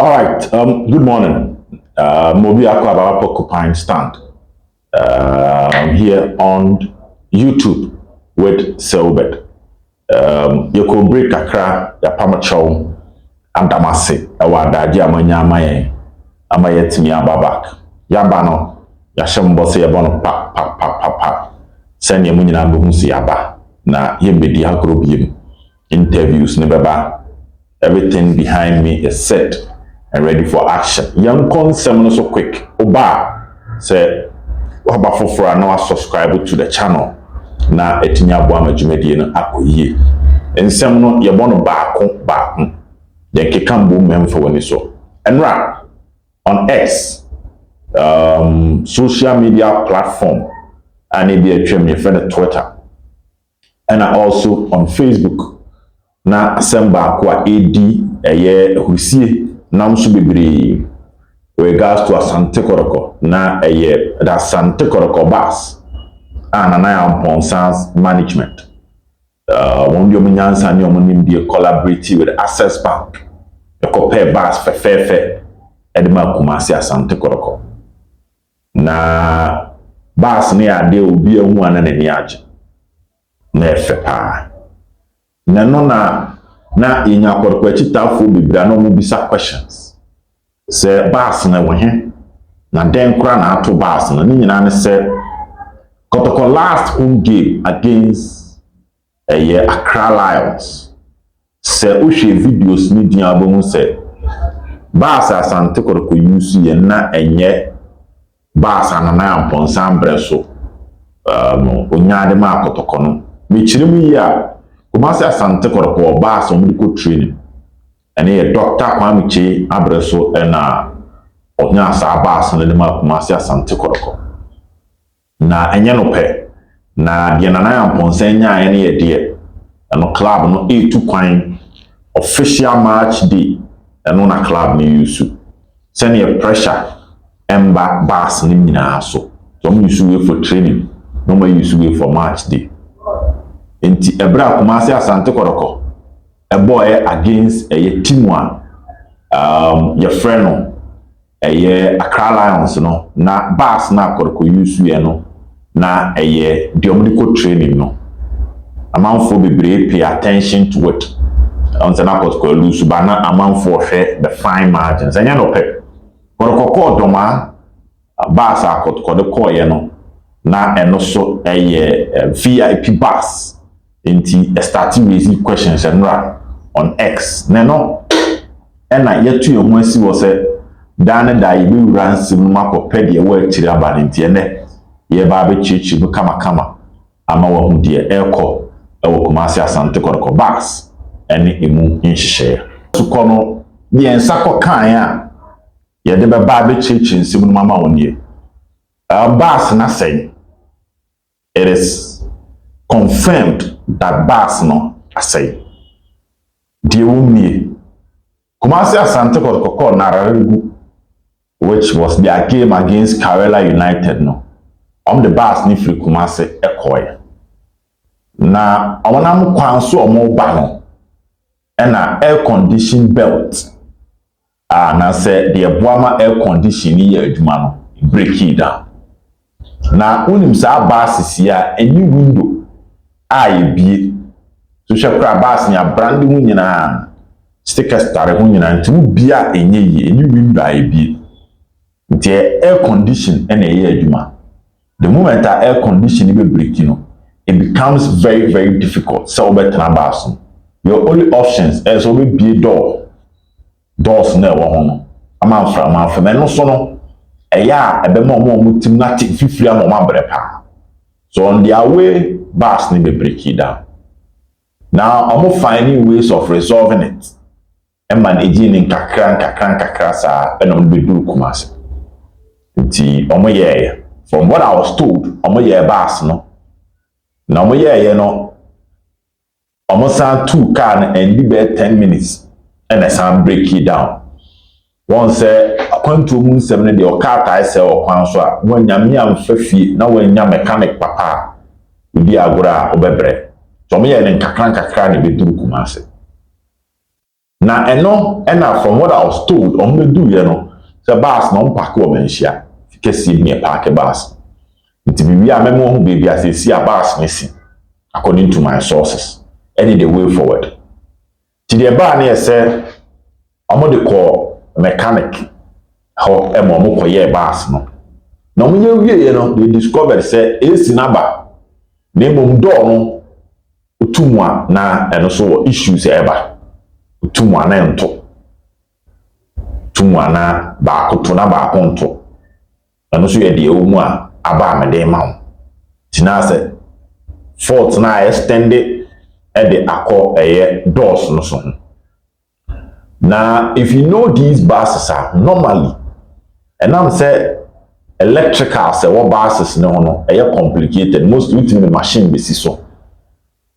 All right. Good morning. Mobi Akwa Porcupine Stand here on YouTube with Selbet. You could break a crack, the Pamachow, and Damasi, a wada Diamanya Maye, Amayet me ababak. Yabano, Yasham Bosse Yabon pa. Send your munina buhusi yaba. Na yebedi hakro bim. Interviews never. Everything behind me is set and ready for action. Young consem no so quick. Oba say oba fofora na subscribe to the channel. Na etinya bo amajumedie no akoyie. Ensem no ye bono baako. Ye keka mbo memfo woni so. Enra on X social media platform and e be atwem ye friend Twitter. And also on Facebook. Na asemba kwa AD eye husie nam so bebre regards to Asante Kotoko na eye da Asante Kotoko bus and na Amponsans management won yo munyansa ne omonim die collaborate with Access Bank e compare bus fefefe edema kumasi Asante Kotoko na bus ne ade obi ehu ana nani age na efepa na no na inya Kotoko chitafo bibra no mu bisa questions se bas na wohe na den kura na ato bas na ni nyina ne se Kotoko last home game against Accra Lions se ohwe videos ni din abomu se bas Asante Kotoko use ye na enye bas na Amponsan breso onyade ma Kotoko no me chirimu yi a Kumasi Asante Kotoko bas medical training and a doctor Kwamiche abreso na onya sa bas na ma Kumasi Asante Kotoko na enye no pe na de na Amponsan nya ene ye de no club no e2 kwan official match day no na club ni use send your pressure emba bas ni nyina so some use way for training no more use way for match day. Enti ebra Kumasi Asante Kotoko a boy against a team one your friend no Accra Lions no na bas na Kotoko use no na medical training no amanfo bebre pay attention to it on na Kotoko lose ba na amanfo hwe the fine margins enya no pe Kotoko ko doma bas a Kotoko de ko ye no na eno so VIP bus. Inti starting raising questions and on X. Neno, and I yet to your mercy was a dana da you will ransom Marco Pedi away to the abaninti and ye baby church you kama ama wa dear airco Kumasi Asante Kotoko bus and imu in share. To kono the ensako kanya ye de baby church in Simun Mama on ye. Bus na say it is confirmed that bas no asay die wumie Kumasi Asante Kotoko na raregu which was their game against Kerala United no the bas ni free Kumasi ekoye na awonam kwan so omo ba no na air condition belt na say the boama air condition ni adwuma no break it down na unim sa bas sia any window bie so shekra bas nya brand hu nyina stickers tare hu nyina nti bia enye yi eni window bie nti air condition na adwuma the moment that air condition be break it becomes very very difficult so better bas your only options is to be doors na wo ho no amanfra me no so no eya ebe mo tim na tik fifiri amoma brepa so on their way bas ni be break it down. Now I'm finding ways of resolving it. And managing in kakra sa and be do Kumasi. From what I was told, bas no. Now no almost 2 car and be 10 minutes and I sound break it down. One say according to moon 7 the car I say or kwanso when yam fefi na when yam mechanic papa bi agora obebre so me ye kakra ni be duru Kumasi na eno ena from what I was told on me do you know the bus no park o menhia kesi me park bus nti bibi a memo hu baby as see a bus missing according to my sources any the way forward ti the bar na say omo de call mechanic how emo mo koye bus no na mo ye no they discovered say AC number na mom door no otumwa na eno so issues eba otumwa na ento tumwa na ba koto na ba konto eno so ye de omu a aba me de ma tina say fault na extended at the akọ doors no so. Now if you know these buses are normally and I'm say electrical say what buses no complicated most with the machine be so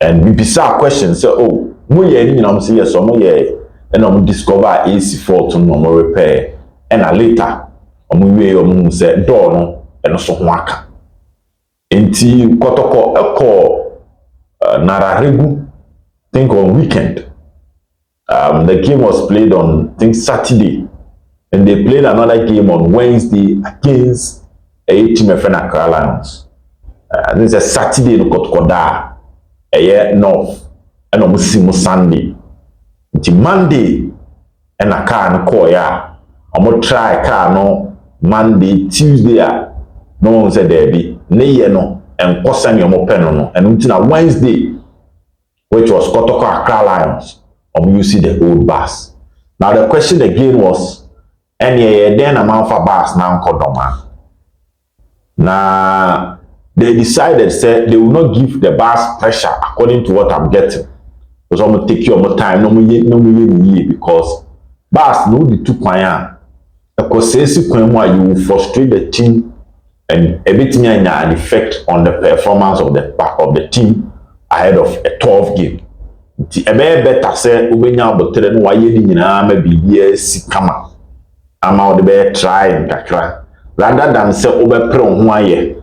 and we bizarre question say oh mo ye ni na say yes mo ye and I'm discover AC fault no mo repair and later mo say door no and so ho aka enti Kotoko eko Nararegu think on weekend the game was played on I think Saturday and they played another game on Wednesday against a team of Accra Lions. I think it's a Saturday in Kotoko da north and almost Sunday. It's Monday and a car no call ya. I'm gonna try car no Monday, Tuesday no one said there be no and Kosan your pen and until Wednesday, which was Kotoko Accra Lions, you see the old bus. Now the question again was any then amount for bus now Kodoma. Now they decided said they will not give the bus pressure according to what I'm getting. Because I'm gonna take you more time, no because bus no the 2 kwanya. Because since you will frustrate the team and everything an effect on the performance of the back of the team ahead of a 12 game. Ti ebe better say ubenya obotere no waye ni nyina ma bibia si kama ama o de be try nkakra rather than say obepre ho aye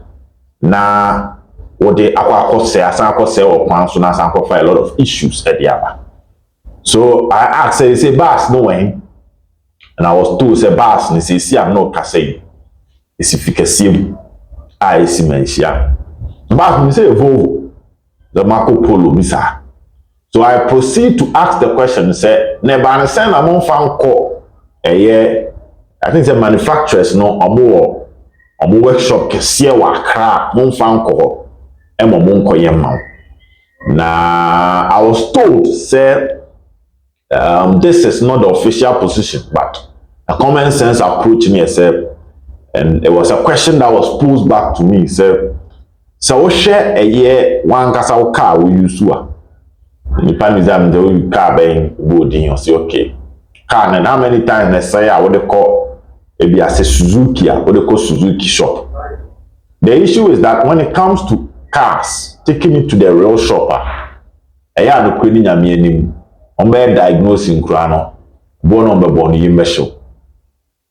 na wo de akwa akose o kwan so na san a lot of issues at the aba. So I asked say boss no when and I was told say boss ni say si am no kase isifikasiem a isi menhia boss ni say Volvo the Marco Polo misa. So I proceed to ask the question say never send among fan call I think the manufacturers no omo workshop kese wa Accra mon fan call e mo mon koye ma. Na I was told say this is not the official position but a common sense approach me say and it was a question that was posed back to me say so we share a year one kasa car we use to nipa nizam de we car ben boarding you say okay car and how many times they say I would call maybe as a Suzuki I would call Suzuki shop. The issue is that when it comes to cars taking it to the real shopper I no kwani nyame anim on be diagnosing krano born on be born yimesho.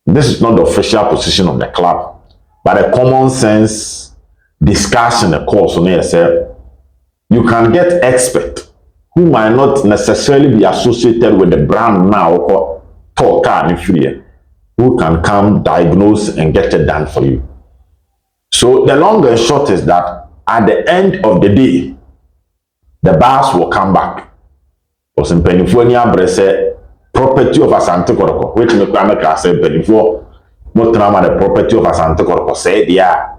This is not the official position of the club but a common sense discussion the course on here say you can get expert who might not necessarily be associated with the brand now or talk and free who can come diagnose and get it done for you. So the long and short is that at the end of the day the bus will come back. Because in Pennsylvania property of Asante Kotoko which make I say before not the property of Asante Kotoko said yeah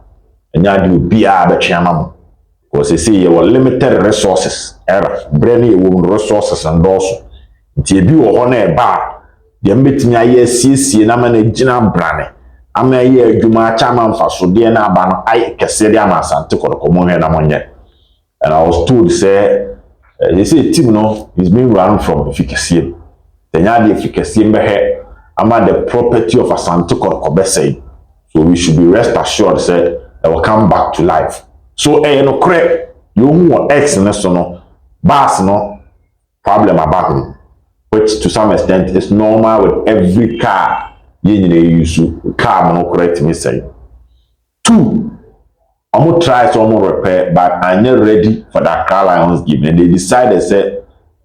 and you be a chairman because you see you were limited resources era brainy resources and also you be on a bar the meeting I see and I'm a gina brane I'm a year Juma chairman for so dear na ban I Cassidia Asante Kotoko money and I was told say they say team no is being run from efficacy the yard efficacy be I'm the property of Asante Kotoko say so we should be rest assured say they will come back to life. So no crap you want X no bus no problem about me, which to some extent is normal with every car you use car no correct me say. 2 I'm gonna try some more repair but I'm not ready for that car Lions game and they decided say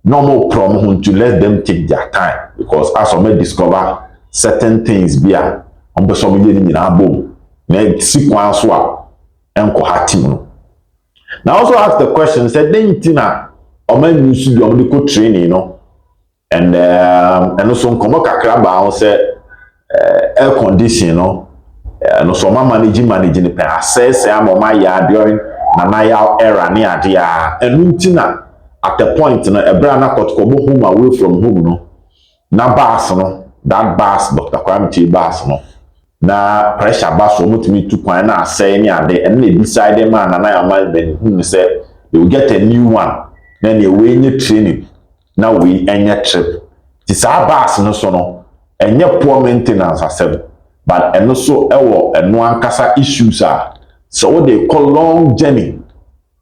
normal problem to let them take their time because as I may discover certain things bia on be some ye ni na bom na sequence so enko hatim no. Now also ask the question said then tina o man use the medical training no and also nkomo kakra ba on say air condition no no so managing the assess am my ya during na ya era ni ade a enu tina at the point no ebra na Kotoko home away from home no na bus no that bus Dr. Kwame bus no na pressure bus omutumi tu kwan na asay ni ade and they decide man na ya man ben who say they will get a new one then they wey any training na we any trip this bus no so no any poor maintenance asem but and also ewo eno ankasa issues are so what they call long journey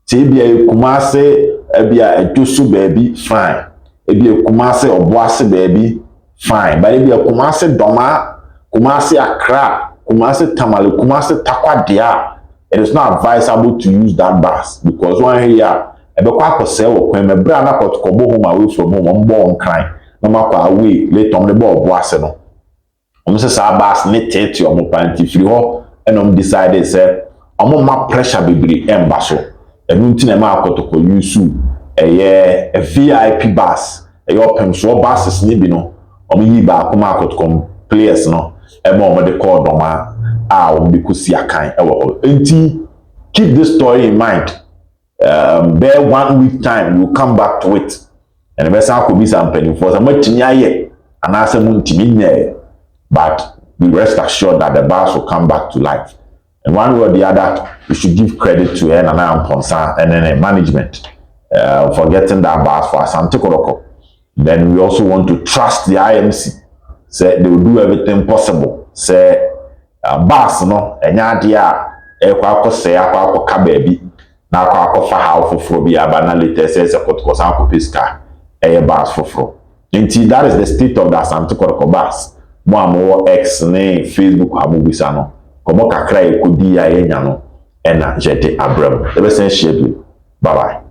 say bia Kumase ebia edoso baby fine ebia Kumase oboase baby fine but ebia Kumase doma Kumase Accra Kumase Tamale Kumase Takwadia it is not advisable to use that bus because one here ebekwa akose wo kwen mebra na Kotoko home away from home mbo nkran no makwa away later on the ball oboase no say sa bus ne tete omo panti firi ho enom decide say omo ma pressure bibiri emba so enu nti na ma Kotoko use a VIP bus opem so buses ni bi no omo yi ba kuma Kotoko players no ema omo de call doma a omo bi kusi akan ewo ho enti keep this story in mind. Bear 1 week time we'll come back to it and the best could be something for some matching and answer munti but we rest assured that the bus will come back to life. And one way or the other, we should give credit to her and I am concerned and then management for getting that bus for Asante. Then we also want to trust the IMC. Say they will do everything possible. Say bus no enya dia ekwa say akwa ka baby na akwa fa how foforo bi abana later say Kotoko san ko piska bus foforo. Indeed, that is the state of the Asante bus. Mo amo X ne Facebook abubisa no komo kakra ekodi ya enya no ena jete abram. Ebe sen share. Bye bye.